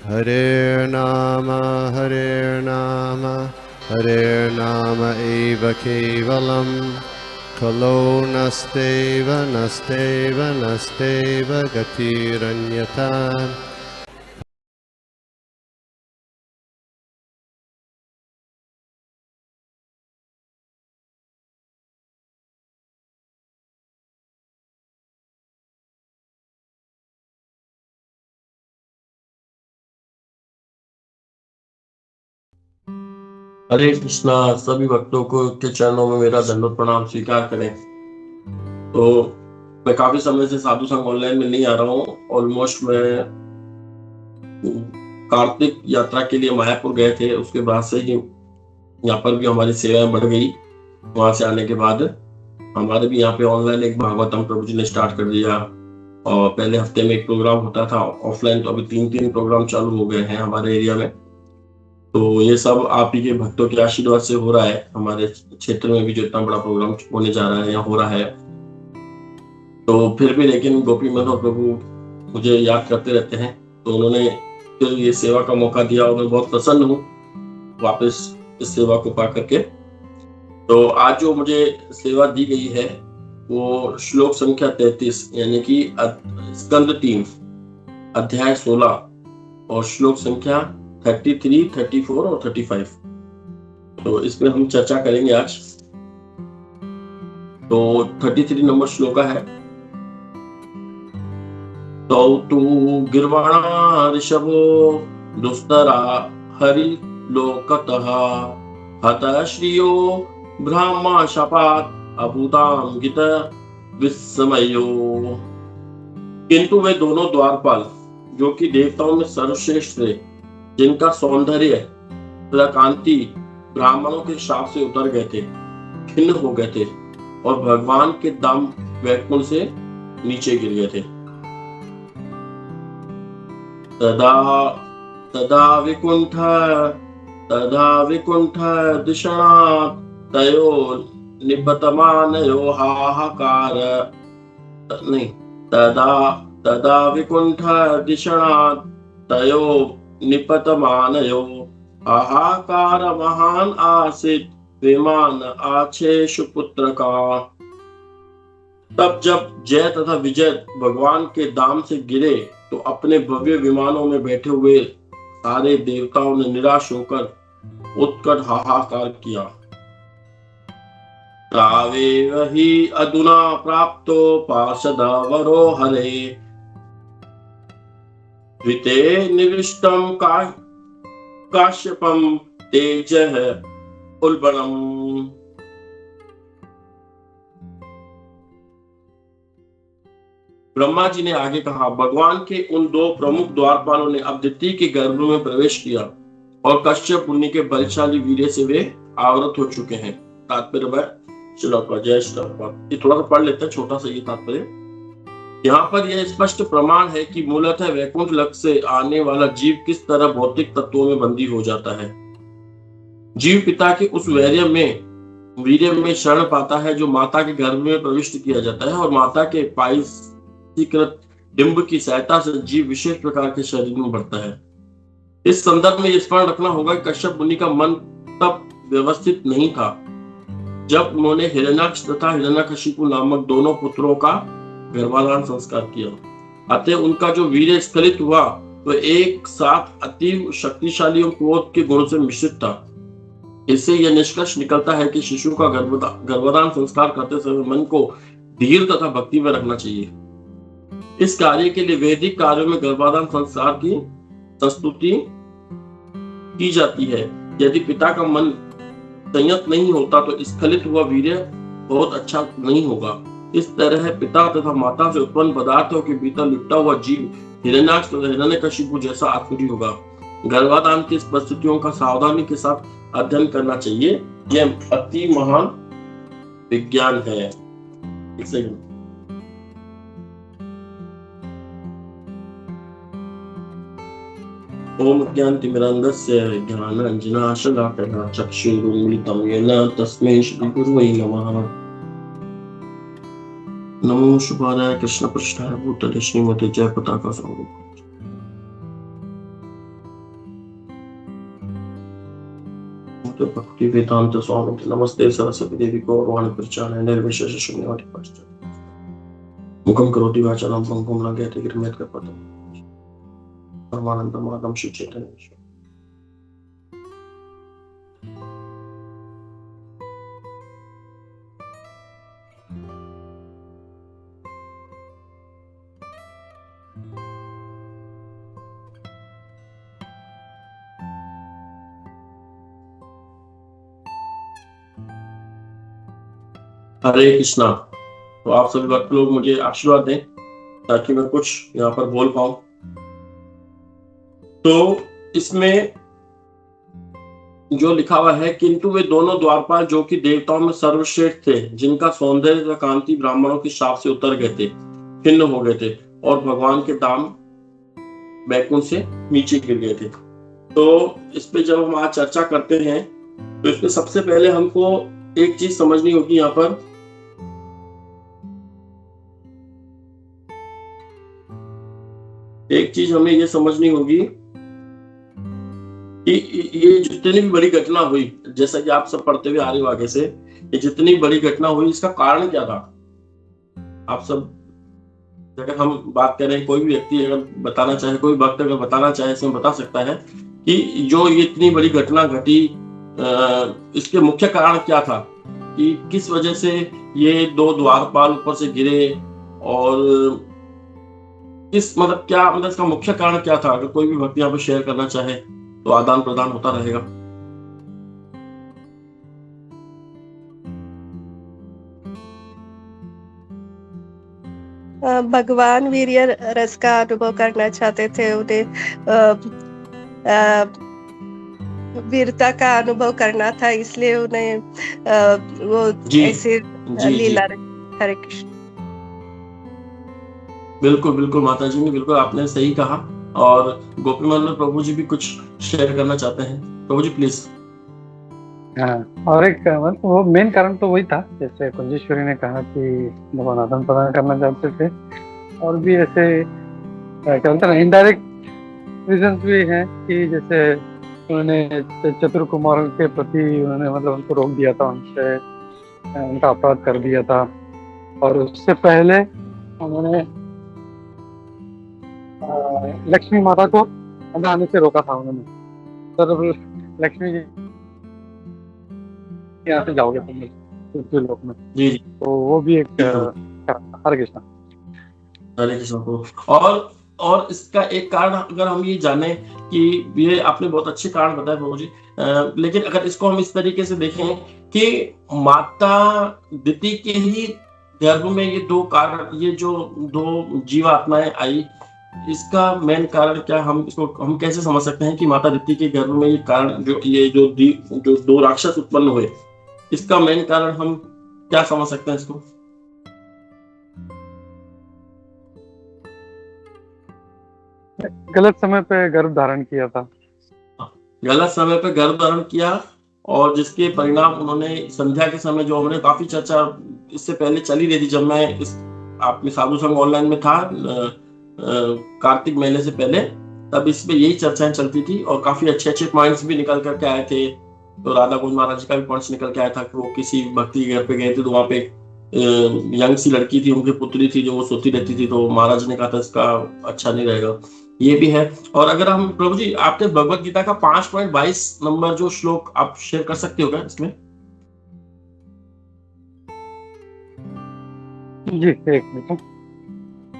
Hare Nama Hare Nama eva kevalam Kalo nasteva nasteva nasteva gatiranyata. हरे कृष्णा। सभी भक्तों को के चरणों में मेरा दंडवत प्रणाम स्वीकार करें। तो मैं काफी समय से साधु संघ ऑनलाइन में नहीं आ रहा हूँ। ऑलमोस्ट मैं कार्तिक यात्रा के लिए मायापुर गए थे, उसके बाद से ही यहाँ पर भी हमारी सेवाएं बढ़ गई। वहां से आने के बाद हमारे भी यहाँ पे ऑनलाइन एक भागवतम प्रभु जी ने स्टार्ट कर दिया, और पहले हफ्ते में एक प्रोग्राम होता था ऑफलाइन, तो अभी 3 प्रोग्राम चालू हो गए हैं हमारे एरिया में। तो ये सब आप ही के भक्तों के आशीर्वाद से हो रहा है। हमारे क्षेत्र में भी जो इतना बड़ा प्रोग्राम होने जा रहा है या हो रहा है, तो फिर भी लेकिन गोपी मनोहर प्रभु मुझे याद करते रहते हैं, तो उन्होंने फिर ये सेवा का मौका दिया और मैं बहुत प्रसन्न हूँ वापस इस सेवा को पा करके। तो आज जो मुझे सेवा दी गई है वो श्लोक संख्या 33 यानी कि स्कंद 3 अध्याय 16 और श्लोक संख्या 33, 34 और 35। तो इसमें हम चर्चा करेंगे आज। तो 33 नंबर श्लोक है, तो तू गिर्वाणा ऋषभो दुस्तरा हरि लोकतः हत श्रियो ब्रह्मा शपात अभूताम गित विस्मयो। किंतु वे दोनों द्वारपाल जो कि देवताओं में सर्वश्रेष्ठ थे, जिनका सौंदर्य तथा कांति ब्राह्मणों के श्राप से उतर गए थे, खिन्न हो गए थे और भगवान के दाम वैकुंठ से नीचे गिर गए थे। तदा विकुंठ दिशणात् तयो निपतमानयो हाहाकार नहीं तदा विकुंठ दिशणात् तयो निपतमानयो हाहाकार महान आसीत विमान आछेषु पुत्र का। तब जब जय तथा विजय भगवान के दाम से गिरे तो अपने भव्य विमानों में बैठे हुए सारे देवताओं ने निराश होकर उत्कट हाहाकार किया। तावेव हि अधुना प्राप्तो पार्षदवरो हरे विते निविष्टम काश्यपम तेजः उल्बणम्। ब्रह्मा जी ने आगे कहा, भगवान के उन 2 प्रमुख द्वारपालों ने अब दिति के गर्भ में प्रवेश किया और कश्यप मुनि के बलशाली वीर्य से वे आवृत हो चुके हैं। तात्पर्य वह श्लोक का जय श्लोक ये थोड़ा सा पढ़ लेते हैं, छोटा सा ये तात्पर्य। यहाँ पर यह स्पष्ट प्रमाण है कि मूलतः वैकुंठ लक्ष्य से आने वाला जीव किस तरह भौतिक तत्वों में बंदी हो जाता है। जीव पिता के उस वीर्य में शरण पाता है जो माता के गर्भ में प्रविष्ट किया जाता है, और माता के पायसीकृत डिंब की सहायता से जीव विशेष प्रकार के शरीर में बढ़ता है। इस संदर्भ में स्मरण रखना होगा कि कश्यप मुनि का मन तब व्यवस्थित नहीं था जब उन्होंने हिरण्याक्ष तथा हिरण्यकशिपु नामक दोनों पुत्रों का गर्भाधान संस्कार किया। अतः उनका जो वीर्य स्खलित हुआ तो एक साथ अतीव शक्तिशाली और क्रोध के गुण से मिश्रित था। इससे यह निष्कर्ष निकलता है कि शिशु का गर्भाधान संस्कार करते समय मन को धीर तथा भक्ति में रखना चाहिए। इस कार्य के लिए वैदिक कार्यों में गर्भाधान संस्कार की संस्तुति की जाती है। यदि पिता का मन संयत नहीं होता तो स्खलित हुआ वीर्य बहुत अच्छा नहीं होगा। इस तरह पिता तथा माता से उत्पन्न पदार्थों के भीतर लिपटा हुआ जीव हिरण्याक्ष तथा हिरण्यकशिपु जैसा आकृति होगा। गर्भाधान की परिस्थितियों का सावधानी के साथ अध्ययन करना चाहिए। यह अति महान विज्ञान है। ओम ज्ञानतिमिरान्धस्य ज्ञानाञ्जनाशलाकया चक्षुरुन्मिलितं येन तस्मै श्रीगुरुवे नमः। नमो शुभाय कृष्ण पृष्ठाय भूतले श्रीमते जय पताका संरूप। नमस्ते भक्ति वेदांत स्वामी नमस्ते सरस्वती देवी गौरवाणी प्रचार निर्विशेष शून्यवादी पश्चात मुखम करोति वाचालं पंगुं लंघयते गिरिं यत्कृपयातं परमानंदं माधवं श्री चैतन्य। हरे कृष्णा। तो आप सभी भक्त लोग मुझे आशीर्वाद दें ताकि मैं कुछ यहाँ पर बोल पाऊं। तो इसमें जो लिखा हुआ है, किंतु वे दोनों द्वारपाल जो कि देवताओं में सर्वश्रेष्ठ थे, जिनका सौंदर्य व कांति ब्राह्मणों की शाप से उतर गए थे, खिन्न हो गए थे और भगवान के धाम बैकुंठ से नीचे गिर गए थे। तो इस पे जब हम आज चर्चा करते हैं तो इसमें सबसे पहले हमको एक चीज समझनी होगी। यहाँ पर एक चीज हमें ये समझनी होगी कि ये जितनी भी बड़ी घटना हुई, जैसा कि आप सब पढ़ते हुए आ रहे हो आगे से, ये जितनी बड़ी घटना हुई इसका कारण क्या था। आप सब अगर हम बात करें, कोई भी व्यक्ति अगर बताना चाहे, कोई भक्त अगर बताना चाहे, इसमें बता सकता है कि जो ये इतनी बड़ी घटना घटी, इसके मुख्य कारण क्या था, कि किस वजह से ये दो द्वारपाल ऊपर से गिरे और किस मतलब क्या मतलब इसका मुख्य कारण क्या था। अगर कोई भी भक्त यहाँ पे शेयर करना चाहे तो आदान प्रदान होता रहेगा। भगवान वीर्य रस का अनुभव करना चाहते थे, उन्हें वीरता का अनुभव करना था, इसलिए उन्हें वो ऐसे लीला। हरे कृष्ण। बिल्कुल बिल्कुल माता जी ने बिल्कुल आपने सही कहा। और गोपी मंडल प्रभु जी भी कुछ शेयर करना चाहते हैं। प्रभु जी प्लीज। हाँ, और एक वो मेन कारण तो वही था, जैसे कुंजेश्वरी ने कहा कि भगवान आदान प्रदान करना चाहते थे, और भी ऐसे क्या बोलते हैं इनडायरेक्ट रीजन भी हैं कि जैसे उन्होंने चतुर कुमार के प्रति उन्होंने मतलब उनको रोक दिया था, उनसे उनका अपराध कर दिया था, और उससे पहले उन्होंने लक्ष्मी माता को अंदर आने से रोका था उन्होंने। तो लक्ष्मी जी यहाँ से जाओगे तुम पृथ्वी लोक में। जी तो वो भी एक हरे कृष्ण। हरे कृष्ण को। और इसका एक कारण अगर हम ये जाने कि ये आपने बहुत अच्छे कारण बताए प्रभु जी, लेकिन अगर इसको हम इस तरीके से देखें कि माता दिति के ही गर्भ में ये दो कारण, ये जो दो जीवात्माएं आई, इसका मेन कारण क्या, हम इसको हम कैसे समझ सकते हैं कि माता दिति के गर्भ में ये कारण जो दो राक्षस उत्पन्न हुए, इसका मेन कारण हम क्या समझ सकते हैं इसको। गलत समय पे गर्भ धारण किया था। गलत समय पे गर्भ धारण किया, और जिसके परिणाम उन्होंने संध्या के समय, जो हमने काफी चर्चा इससे पहले चली रही थी, जब मैं इस आपके साधु संघ ऑनलाइन में था कार्तिक महीने से पहले, तब इस पे यही चर्चाएं चलती थी और काफी अच्छे अच्छे पॉइंट्स भी निकल करके आए थे। तो राधा कुंज महाराज जी का भी पॉइंट्स निकल के आया था कि वो किसी भक्ति के घर पे गए थे, तो वहां पे यंग सी लड़की थी, उनकी पुत्री थी, जो वो सोती रहती थी, तो महाराज ने कहा था इसका अच्छा नहीं रहेगा। ये भी है। और अगर हम प्रभु जी आपके भगवत गीता का 5.22 नंबर जो श्लोक आप शेयर कर सकते हो क्या इसमें। जी एक मिनट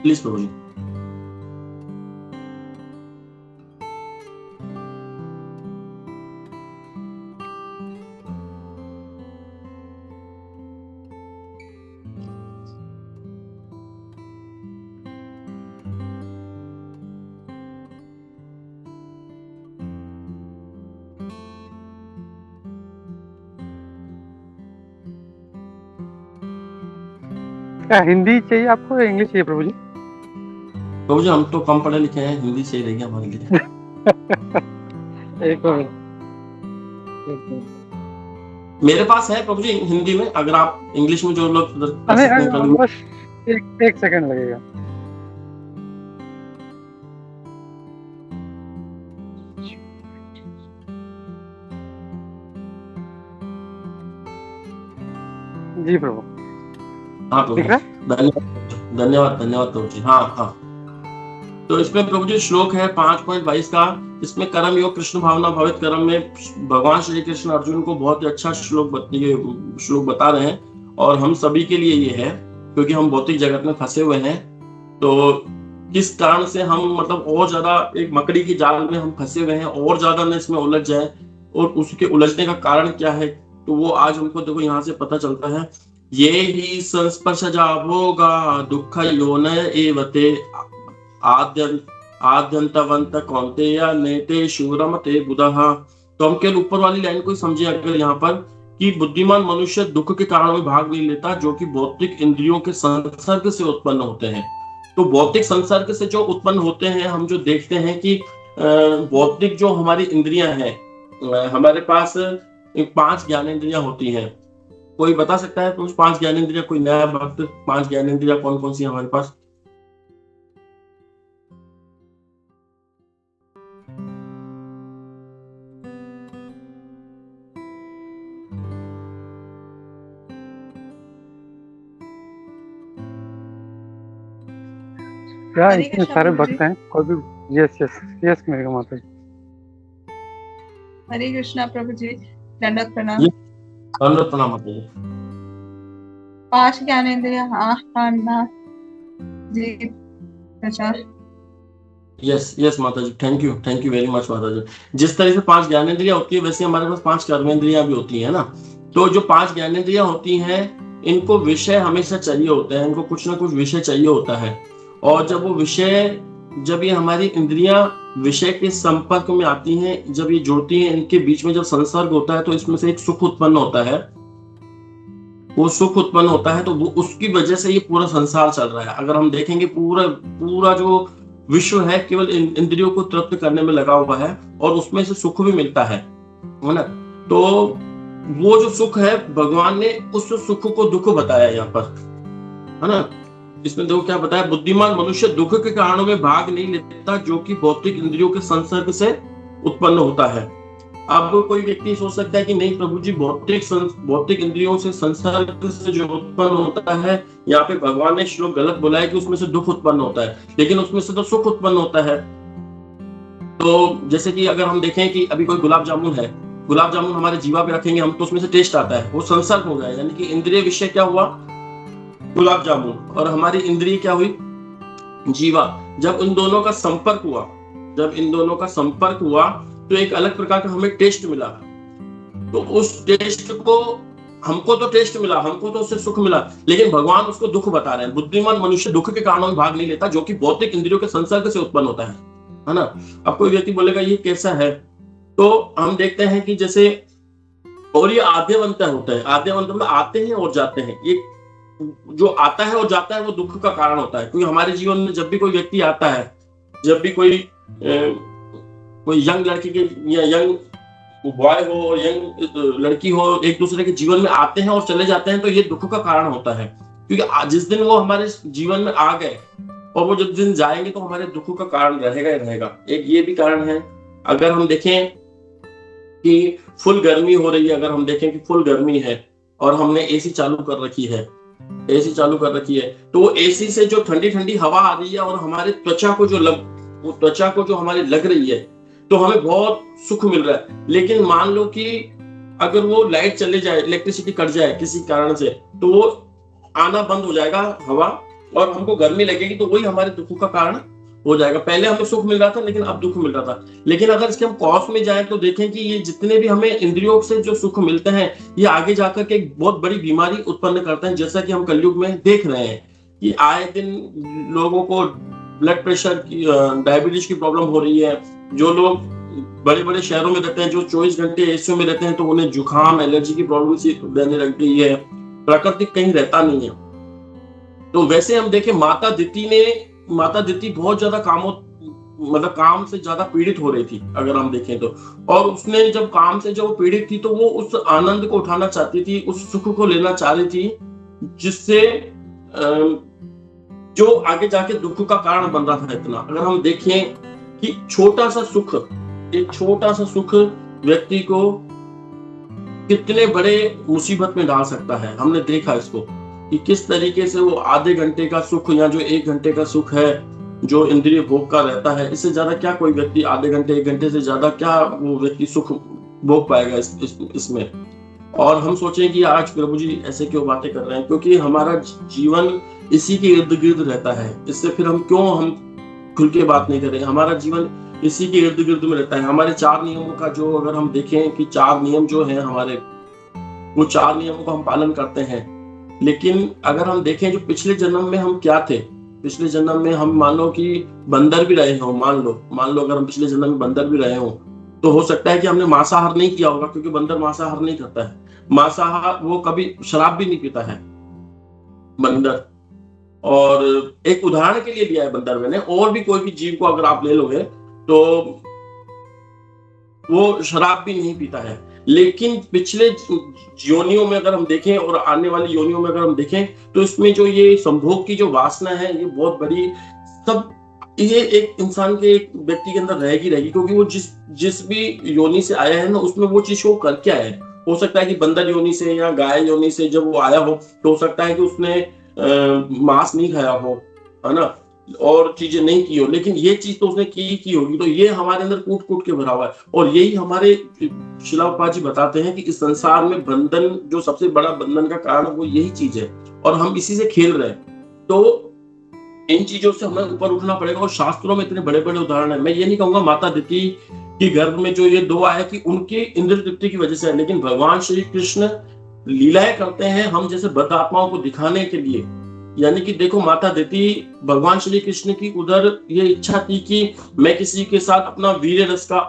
प्लीज प्रभु जी। क्या हिंदी चाहिए आपको या इंग्लिश चाहिए प्रभु जी? प्रभु जी हम तो कम पढ़े लिखे हैं, हिंदी सही रहेगी हमारे लिए। एक मिनट मेरे पास है प्रभु जी हिंदी में, अगर आप इंग्लिश में जो लोग बस एक सेकंड लगेगा। जी प्रभु। हाँ प्रभु, ठीक है। धन्यवाद धन्यवाद धन्यवाद प्रभु जी। हाँ हाँ, तो इसमें प्रभु जी श्लोक है 5.22 का। इसमें कर्म योग कृष्ण भावना भवित कर्म में भगवान श्री कृष्ण अर्जुन को बहुत ही अच्छा श्लोक बता रहे हैं, और हम सभी के लिए ये है, क्योंकि हम भौतिक जगत में फंसे हुए हैं। तो किस कारण से हम मतलब और ज्यादा एक मकड़ी की जाल में हम फंसे हुए हैं, और ज्यादा न इसमें उलझ जाए, और उसके उलझने का कारण क्या है, तो वो आज हमको देखो यहाँ से पता चलता है। ये ही संस्पर्शजा भोगा दुख योन एवते आद्यंतवंत कौन्तेय नेते शूरमते बुधः। तो हम केवल ऊपर वाली लाइन को ही समझे अगर यहाँ पर, कि बुद्धिमान मनुष्य दुख के कारण में भाग नहीं लेता, जो कि भौतिक इंद्रियों के संसर्ग से उत्पन्न होते हैं। तो भौतिक संसर्ग से जो उत्पन्न होते हैं, हम जो देखते हैं कि भौतिक जो हमारी इंद्रियां हैं, हमारे पास 5 ज्ञानेंद्रियां होती हैं। कोई बता सकता है कुछ 5 ज्ञानेंद्रियां? कोई नया भक्त 5 ज्ञानेंद्रियां कौन कौन सी हमारे पास? क्या इतने सारे भक्त हैं, कोई भी? यस यस यस मेरे माता जी। हरे कृष्णा प्रभु जी, दंडक प्रणाम। दंडक प्रणाम माता जी। 5 ज्ञानेंद्रिय, हाँ जी प्रचार। यस यस माता जी, थैंक यू वेरी मच माता जी। जिस तरह से 5 ज्ञानेंद्रियां होती है, वैसे हमारे पास 5 कर्मेंद्रियां भी होती है ना। तो जो 5 ज्ञानेंद्रियां होती हैं, इनको विषय हमेशा चाहिए होता है, इनको कुछ ना कुछ विषय चाहिए होता है। और जब वो विषय, जब ये हमारी इंद्रियां विषय के संपर्क में आती हैं, जब ये जुड़ती हैं, इनके बीच में जब संसर्ग होता है, तो इसमें से एक सुख उत्पन्न होता है। वो सुख उत्पन्न होता है, तो वो उसकी वजह से ये पूरा संसार चल रहा है। अगर हम देखेंगे पूरा जो विश्व है, केवल इंद्रियों को तृप्त करने में लगा हुआ है, और उसमें से सुख भी मिलता है ना। तो वो जो सुख है, भगवान ने उस सुख को दुख बताया यहाँ पर, है ना। इसमें देखो क्या बताया, बुद्धिमान मनुष्य दुख के कारणों में भाग नहीं लेता, जो कि भौतिक इंद्रियों के संसर्ग से उत्पन्न होता है। अब कोई व्यक्ति सोच सकता है कि नहीं प्रभु जी, भौतिक इंद्रियों से संसर्ग से जो उत्पन्न होता है, यहाँ पे भगवान ने श्लोक गलत बोला है कि उसमें से दुख उत्पन्न होता है, लेकिन उसमें से तो सुख उत्पन्न होता है। तो जैसे कि अगर हम देखें कि अभी कोई गुलाब जामुन है, गुलाब जामुन हमारे जीवा पे रखेंगे हम, तो उसमें से टेस्ट आता है, वो संसर्ग हो गया, यानी कि इंद्रिय विषय क्या हुआ, गुलाब जामुन, और हमारी इंद्रिय क्या हुई, जीवा। जब इन दोनों का संपर्क हुआ, तो एक अलग प्रकार का हमें टेस्ट मिला। तो उस टेस्ट को, हमको तो टेस्ट मिला, हमको तो उससे सुख मिला, लेकिन भगवान उसको दुख बता रहे हैं। बुद्धिमान मनुष्य दुख के कारणों में भाग नहीं लेता, जो कि भौतिक इंद्रियों के संसर्ग से उत्पन्न होता है ना। अब कोई व्यक्ति बोलेगा ये कैसा है, तो हम देखते हैं कि जैसे, और ये आद्यवंत होता है। आद्यवंत मतलब आते हैं और जाते हैं। ये जो आता है और जाता है, वो दुख का कारण होता है। क्योंकि हमारे जीवन में जब भी कोई व्यक्ति आता है, जब भी कोई यंग लड़की के या यंग बॉय हो और यंग लड़की हो, एक दूसरे के जीवन में आते हैं और चले जाते हैं, तो ये दुख का कारण होता है। क्योंकि जिस दिन वो हमारे जीवन में आ गए और वो जिस दिन जाएंगे, तो हमारे दुख का कारण रहेगा ही रहेगा। एक ये भी कारण है। अगर हम देखें कि फुल गर्मी हो रही है, अगर हम देखें कि फुल गर्मी है और हमने एसी चालू कर रखी है, तो वो एसी से जो ठंडी ठंडी हवा आ रही है और हमारे त्वचा को जो हमारी लग रही है, तो हमें बहुत सुख मिल रहा है। लेकिन मान लो कि अगर वो लाइट चले जाए, इलेक्ट्रिसिटी कट जाए किसी कारण से, तो वो आना बंद हो जाएगा हवा, और हमको गर्मी लगेगी, तो वही हमारे दुख का कारण हो जाएगा। पहले हमें सुख मिल रहा था, लेकिन अब दुख मिल रहा था। लेकिन अगर इसके हम कॉज में जाएं, तो देखें कि ये जितने भी हमें इंद्रियों से जो सुख मिलते हैं, ये आगे जाकर के एक बहुत बड़ी बीमारी उत्पन्न करते हैं। जैसा कि हम कलयुग में देख रहे हैं कि आए दिन लोगों को ब्लड प्रेशर की, डायबिटीज की प्रॉब्लम हो रही है। जो लोग बड़े बड़े शहरों में रहते हैं, जो 24 घंटे एसी में रहते हैं, तो उन्हें जुकाम, एलर्जी की प्रॉब्लम सी रहने लग गई है। प्राकृतिक कहीं रहता नहीं है। तो वैसे हम देखें, माता दिति बहुत ज्यादा काम से ज्यादा पीड़ित हो रही थी, अगर हम देखें तो। और उसने जब काम से जब पीड़ित थी, तो वो उस आनंद को उठाना चाहती थी, उस सुख को लेना चाह रही थी, जिससे जो आगे जाके दुख का कारण बन रहा था इतना। अगर हम देखें कि एक छोटा सा सुख व्यक्ति को कितने बड़े मुसीबत में डाल सकता है। हमने देखा इसको कि किस तरीके से वो आधे घंटे का सुख या जो 1 घंटे का सुख है जो इंद्रिय भोग का रहता है, इससे ज्यादा क्या कोई व्यक्ति आधे घंटे 1 घंटे से ज्यादा क्या वो व्यक्ति सुख भोग पाएगा इसमें। और हम सोचें कि आज प्रभु जी ऐसे क्यों बातें कर रहे हैं, क्योंकि हमारा जीवन इसी के इर्द गिर्द रहता है। इससे फिर हम खुल के बात नहीं करें। हमारा जीवन इसी के इर्द गिर्द में रहता है। हमारे 4 नियमों का जो अगर हम देखें कि 4 नियम जो है हमारे, वो 4 नियमों का हम पालन करते हैं। लेकिन अगर हम देखें जो पिछले जन्म में हम क्या थे, पिछले जन्म में हम मान लो कि बंदर भी रहे हो, मान लो अगर हम पिछले जन्म में बंदर भी रहे हो, तो हो सकता है कि हमने मांसाहार नहीं किया होगा, क्योंकि बंदर मांसाहार नहीं करता है। मांसाहार वो कभी शराब भी नहीं पीता है बंदर। और एक उदाहरण के लिए लिया है बंदर मैंने, और भी कोई भी जीव को अगर आप ले लोगे तो वो शराब भी नहीं पीता है। लेकिन पिछले योनियों में अगर हम देखें और आने वाली योनियों में अगर हम देखें, तो इसमें जो ये संभोग की जो वासना है, ये बहुत बड़ी, सब ये एक इंसान के, एक व्यक्ति के अंदर रहेगी, क्योंकि वो जिस भी योनि से आया है ना, उसमें वो चीज को करके आया है। हो सकता है कि बंदर योनि से या गाय योनि से जब वो आया हो, तो हो सकता है कि उसने मांस नहीं खाया हो, है ना, और चीजें नहीं की हो, लेकिन ये चीज तो उसने की होगी। तो ये हमारे अंदर कूट के भरा हुआ है। और यही हमारे शिला प्रभुपाद जी बताते हैं कि इस संसार में बंधन, जो सबसे बड़ा बंधन का कारण, वो यही चीज है, और हम इसी से खेल रहे हैं। तो इन चीजों से हमें ऊपर उठना पड़ेगा। और शास्त्रों में इतने बड़े बड़े उदाहरण है। मैं ये नहीं कहूंगा माता दिति की गर्भ में जो ये 2 आए कि उनके इंद्र तृप्ति की वजह से है, लेकिन भगवान श्री कृष्ण लीलाएं करते हैं हम जैसे बद आत्माओं को दिखाने के लिए। यानी कि देखो, माता दिति, भगवान श्री कृष्ण की उधर ये इच्छा थी कि मैं किसी के साथ अपना वीर्य रस का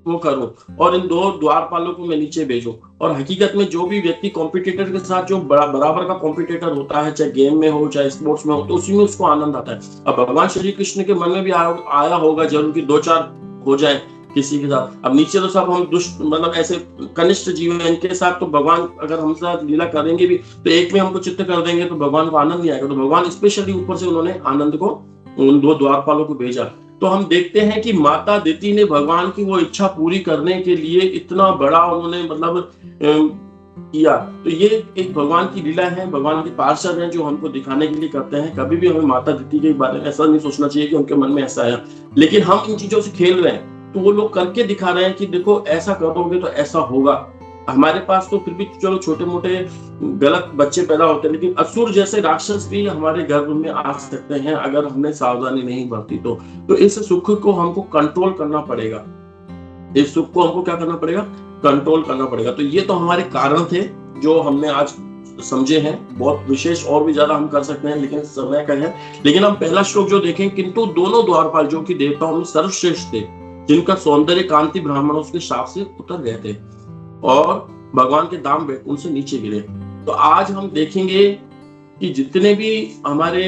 वो करूं और इन 2 द्वारपालों को मैं नीचे भेजूं। और हकीकत में जो भी व्यक्ति कॉम्पिटिटर के साथ जो बराबर का कॉम्पिटिटर होता है, चाहे गेम में हो चाहे स्पोर्ट्स में हो, तो उसी में उसको आनंद आता है। अब भगवान श्री कृष्ण के मन में भी आया होगा जरूर कि 2-4 हो जाए किसी के साथ। अब नीचे तो सब हम दुष्ट, मतलब ऐसे कनिष्ठ जीव हैं, इनके साथ तो भगवान अगर हम साथ लीला करेंगे भी तो एक में हमको चित्त कर देंगे तो भगवान को आनंद नहीं आएगा। तो भगवान स्पेशली ऊपर से उन्होंने आनंद को उन 2 द्वारपालों को भेजा। तो हम देखते हैं कि माता दिति ने भगवान की वो इच्छा पूरी करने के लिए इतना बड़ा उन्होंने मतलब किया। तो ये एक भगवान की लीला है, भगवान के पार्षद हैं जो हमको दिखाने के लिए करते हैं। कभी भी हमें माता दिति के बारे में ऐसा नहीं सोचना चाहिए कि उनके मन में ऐसा है, लेकिन हम इन चीजों से खेल रहे हैं। तो वो लोग करके दिखा रहे हैं कि देखो ऐसा करोगे तो ऐसा होगा। हमारे पास तो फिर भी चलो छोटे मोटे गलत बच्चे पैदा होते हैं, लेकिन असुर जैसे राक्षस भी हमारे गर्भ में आ सकते हैं अगर हमने सावधानी नहीं बरती तो इस सुख को हमको कंट्रोल करना पड़ेगा। इस सुख को हमको क्या करना पड़ेगा? कंट्रोल करना पड़ेगा। तो ये तो हमारे कारण थे जो हमने आज समझे हैं। बहुत विशेष और भी ज्यादा हम कर सकते हैं, लेकिन समय का है। लेकिन हम पहला श्लोक जो देखें, किंतु दोनों द्वारपाल जो कि देवताओं में सर्वश्रेष्ठ थे, जिनका सौंदर्य कांति ब्राह्मणों के शाप से उतर गए थे और भगवान के दाम उनसे नीचे गिरे। तो आज हम देखेंगे कि जितने भी हमारे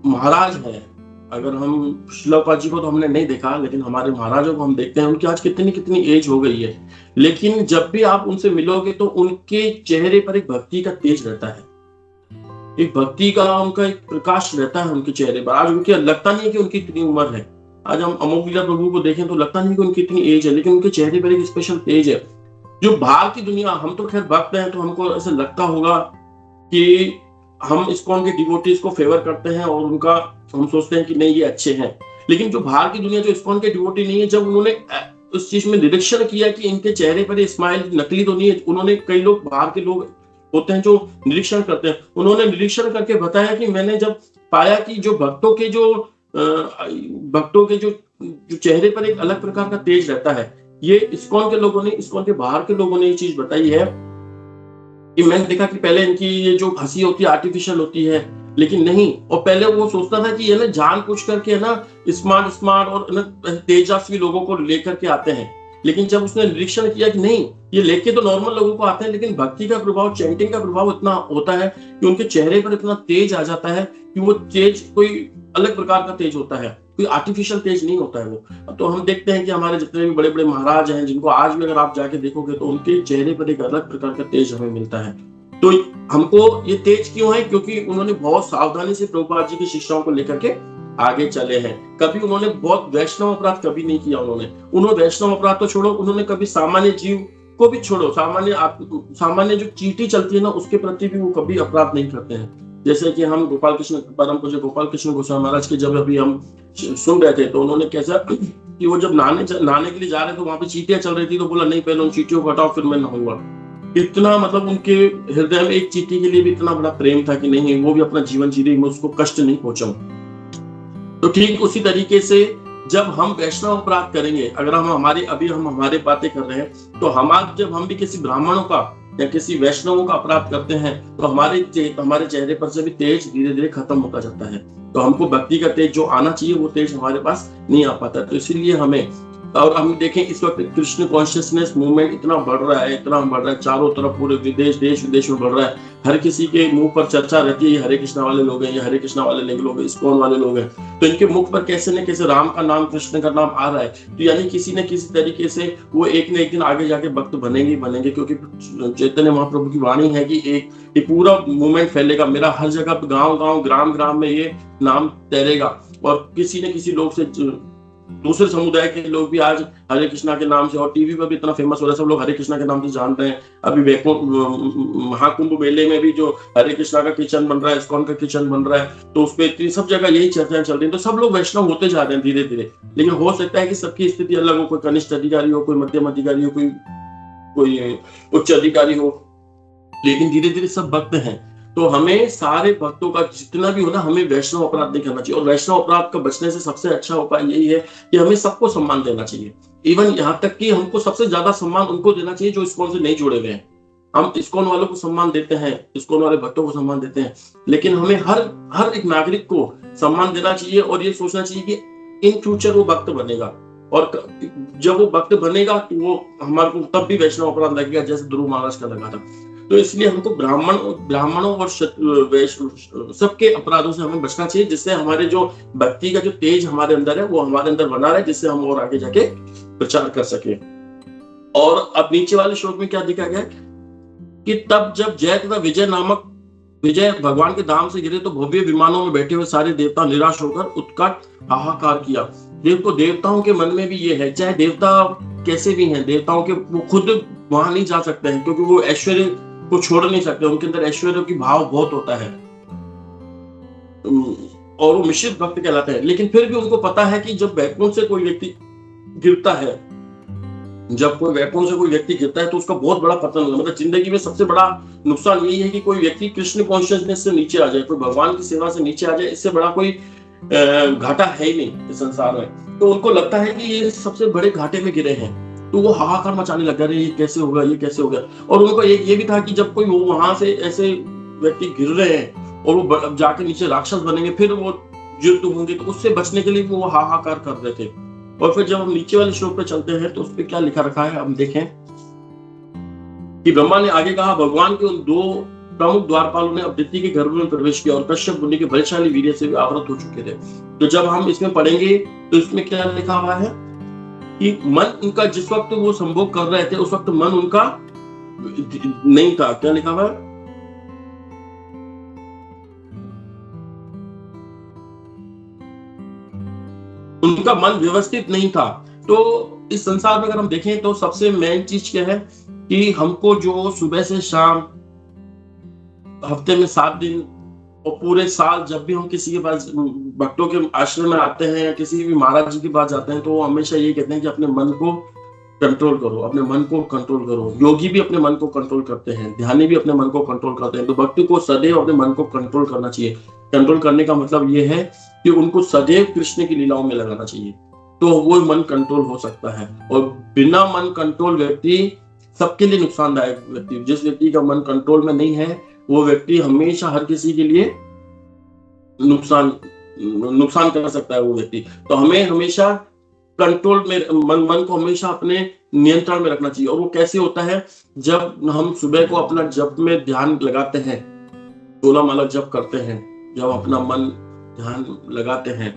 महाराज हैं, अगर हम शिला प्रभुपाद जी को तो हमने नहीं देखा, लेकिन हमारे महाराजों को हम देखते हैं, उनकी आज कितनी एज हो गई है, लेकिन जब भी आप उनसे मिलोगे तो उनके चेहरे पर एक भक्ति का तेज रहता है, एक भक्ति का उनका एक प्रकाश रहता है उनके चेहरे पर। आज उनके लगता नहीं है कि उनकी इतनी उम्र है। आज हम अमोघ लीला प्रभु को देखें तो लगता नहीं कि उनकी इतनी एज है, लेकिन उनके चेहरे पर एक स्पेशल तेज है। जो बाहर की दुनिया, हम तो खैर भक्त हैं तो हमको ऐसे लगता होगा कि हम इस्कॉन के डिवोटीज को फेवर करते हैं और उनका हम सोचते हैं कि नहीं ये अच्छे हैं, लेकिन जो बाहर की दुनिया जो इस्कॉन के डिवोटी नहीं है, जब उन्होंने उस चीज में निरीक्षण किया कि इनके चेहरे पर स्माइल नकली तो नहीं है, उन्होंने कई लोग बाहर के लोग होते हैं जो निरीक्षण करते हैं, उन्होंने निरीक्षण करके बताया कि मैंने जब पाया कि जो भक्तों के जो चेहरे पर एक अलग प्रकार का तेज रहता है। ये इस्कॉन के लोगों ने, इस्कॉन के बाहर के लोगों ने ये चीज बताई है कि मैंने देखा कि पहले इनकी ये जो हंसी होती है आर्टिफिशियल होती है, लेकिन नहीं। और पहले वो सोचता था कि ये ना जानबूझ करके है ना स्मार्ट और ना तेजस्वी लोगों को लेकर के आते हैं, लेकिन जब उसने निरीक्षण किया कि नहीं, ये लेके तो नॉर्मल लोगों को आते हैं, लेकिन भक्ति का प्रभाव, चैंटिंग का प्रभाव इतना होता है कि उनके चेहरे पर इतना तेज आ जाता है कि वो तेज कोई अलग प्रकार का तेज होता है, कोई आर्टिफिशियल तेज नहीं होता है वो। तो हम देखते हैं कि हमारे जितने भी बड़े बड़े महाराज हैं, जिनको आज भी अगर आप जाके देखोगे तो उनके चेहरे पर एक अलग प्रकार का तेज हमें मिलता है। तो हमको ये तेज क्यों है? क्योंकि उन्होंने बहुत सावधानी से प्रभुपाद जी की शिक्षाओं को लेकर के आगे चले हैं। कभी उन्होंने बहुत वैष्णव अपराध कभी नहीं किया। उन्होंने वैष्णव अपराध तो छोड़ो, उन्होंने कभी सामान्य जीव को भी छोड़ो, सामान्य जो चींटी चलती है ना, उसके प्रति भी वो कभी अपराध नहीं करते हैं। जैसे कि हम परम पूज्य गोपाल कृष्ण गोस्वामी महाराज के जब अभी हम सुन रहे थे, तो उन्होंने कैसा कि वो जब नहाने के लिए जा रहे थे, वहां पे चींटियां चल रही थी, तो बोला नहीं पहले उन चींटियों को हटाओ फिर मैं नहाऊंगा। इतना मतलब उनके हृदय में एक चींटी के लिए भी इतना बड़ा प्रेम था कि नहीं, वो भी अपना जीवन जी रही, मैं उसको कष्ट नहीं पहुंचाऊं। तो ठीक उसी तरीके से जब हम वैष्णव अपराध करेंगे, अगर हम हमारे बातें कर रहे हैं, तो जब हम भी किसी ब्राह्मणों का या किसी वैष्णवों का अपराध करते हैं, तो हमारे चेहरे पर से भी तेज धीरे धीरे खत्म होता जाता है। तो हमको भक्ति का तेज जो आना चाहिए वो तेज हमारे पास नहीं आ पाता। तो इसीलिए हमें, और हम देखें इस वक्त कृष्ण कॉन्शियसनेस मूवमेंट इतना बढ़ रहा है, चारों तरफ पूरे देश विदेश में बढ़ रहा है। हर किसी के मुंह पर चर्चा रहती है, ये हरे कृष्णा वाले लोग हैं, ये हरे कृष्णा वाले लोग हैं, इस्कॉन वाले लोग हैं। तो इनके मुख पर कैसे न कैसे राम का नाम, कृष्ण का नाम आ रहा है। तो यानी किसी न किसी तरीके से वो एक न एक दिन आगे जाके भक्त बनेंगे, क्योंकि चैतन्य महाप्रभु की वाणी है कि ये पूरा मूवमेंट फैलेगा, मेरा हर जगह गांव ग्राम में ये नाम तैरेगा। और किसी न किसी लोग से, दूसरे समुदाय के लोग भी आज हरे कृष्णा के नाम से, और टीवी पर भी इतना फेमस हो रहा है, सब लोग हरे कृष्णा के नाम से जानते हैं। अभी महाकुंभ मेले में भी जो हरे कृष्णा का किचन बन रहा है, इस्कॉन का किचन बन रहा है, तो उसपे इतनी सब जगह यही चर्चाएं चल रही हैं। तो सब लोग वैष्णव होते जा रहे हैं धीरे धीरे। लेकिन हो सकता है कि सबकी स्थिति अलग हो, कोई कनिष्ठ अधिकारी हो, कोई मध्यम अधिकारी हो, कोई उच्च अधिकारी हो, लेकिन धीरे धीरे सब भक्त हैं। तो हमें सारे भक्तों का जितना भी हो ना, हमें वैष्णव अपराध नहीं करना चाहिए। और वैष्णव अपराध का बचने से सबसे अच्छा उपाय यही है कि हमें सबको सम्मान देना चाहिए। इवन यहाँ तक कि हमको सबसे ज्यादा सम्मान उनको देना चाहिए जो इस्कॉन से नहीं जुड़े हुए हैं। हम इस्कॉन वालों को सम्मान देते हैं, इस्कॉन वाले भक्तों को सम्मान देते हैं, लेकिन हमें हर एक नागरिक को सम्मान देना चाहिए और ये सोचना चाहिए कि इन फ्यूचर वो भक्त बनेगा। और जब वो भक्त बनेगा तो वो हमारे को तब भी वैष्णव अपराध लगेगा, जैसे ध्रुव महाराज का लगा था। तो इसलिए हमको ब्राह्मणों और सबके अपराधों से हमें बचना चाहिए, जिससे हमारे जो भक्ति का जो तेज हमारे अंदर है वो हमारे अंदर बना रहे, जिससे हम और आगे जाके प्रचार कर सके। और अब नीचे वाले श्लोक में क्या दिखा गया कि तब जब जय तथा विजय भगवान के धाम से गिरे, तो भव्य विमानों में बैठे हुए सारे देवता निराश होकर उत्कट हाहाकार किया। देवताओं के मन में भी ये है, चाहे देवता कैसे भी हैं, देवताओं के वो खुद वहां नहीं जा सकते हैं, क्योंकि वो ऐश्वर्य को छोड़ नहीं सकते, उनके अंदर ऐश्वर्य की भाव बहुत होता है और वो मिश्रित भक्त कहलाते हैं। लेकिन फिर भी उनको पता है कि जब वैकुंठ से कोई व्यक्ति गिरता है, तो उसका बहुत बड़ा पतन होगा। मतलब जिंदगी में सबसे बड़ा नुकसान यही है कि कोई व्यक्ति कृष्ण कॉन्शियसनेस से नीचे आ जाए, कोई भगवान की सेवा से नीचे आ जाए। इससे बड़ा कोई घाटा है ही नहीं इस संसार में। तो उनको लगता है कि ये सबसे बड़े घाटे में गिरे हैं, तो वो हाहाकार मचाने लग गए, ये कैसे होगा। और उनको ये भी था कि जब कोई वो वहां से ऐसे व्यक्ति गिर रहे हैं और वो जाके नीचे राक्षस बनेंगे, फिर वो युद्ध होंगे, तो उससे बचने के लिए वो हाहाकार कर रहे थे। और फिर जब हम नीचे वाले श्लोक पे चलते हैं तो उस पर क्या लिखा रखा है हम देखें कि ब्रह्मा ने आगे कहा, भगवान के उन दो प्रमुख द्वारपालों ने अदिति के गर्भ में प्रवेश किया और कश्यप मुनि के बलशाली वीर्य से आवृत हो चुके थे। तो जब हम इसमें पढ़ेंगे तो इसमें क्या लिखा हुआ है कि मन उनका जिस वक्त वो संभोग कर रहे थे, उस वक्त मन उनका नहीं था। क्या लिखा हुआ है? उनका मन व्यवस्थित नहीं था। तो इस संसार में अगर हम देखें तो सबसे मेन चीज क्या है कि हमको जो सुबह से शाम हफ्ते में 7 दिन और पूरे साल जब भी हम किसी के पास भक्तों के आश्रम में आते हैं या किसी भी महाराज जी के पास जाते हैं, तो वो हमेशा ये कहते हैं कि अपने मन को कंट्रोल करो, अपने मन को कंट्रोल करो। योगी भी अपने मन को कंट्रोल करते हैं, ध्यानी भी अपने मन को कंट्रोल करते हैं। तो भक्ति को सदैव अपने मन को कंट्रोल करना चाहिए। कंट्रोल करने का मतलब ये है कि उनको सदैव कृष्ण की लीलाओं में लगाना चाहिए, तो वो मन कंट्रोल हो सकता है। और बिना मन कंट्रोल व्यक्ति सबके लिए नुकसानदायक व्यक्ति। जिस व्यक्ति का मन कंट्रोल में नहीं है वो व्यक्ति हमेशा हर किसी के लिए नुकसान कर सकता है वो व्यक्ति। तो हमें हमेशा कंट्रोल में मन को हमेशा अपने नियंत्रण में रखना चाहिए। और वो कैसे होता है? जब हम सुबह को अपना जप में ध्यान लगाते हैं, 16 माला जप करते हैं, जब अपना मन ध्यान लगाते हैं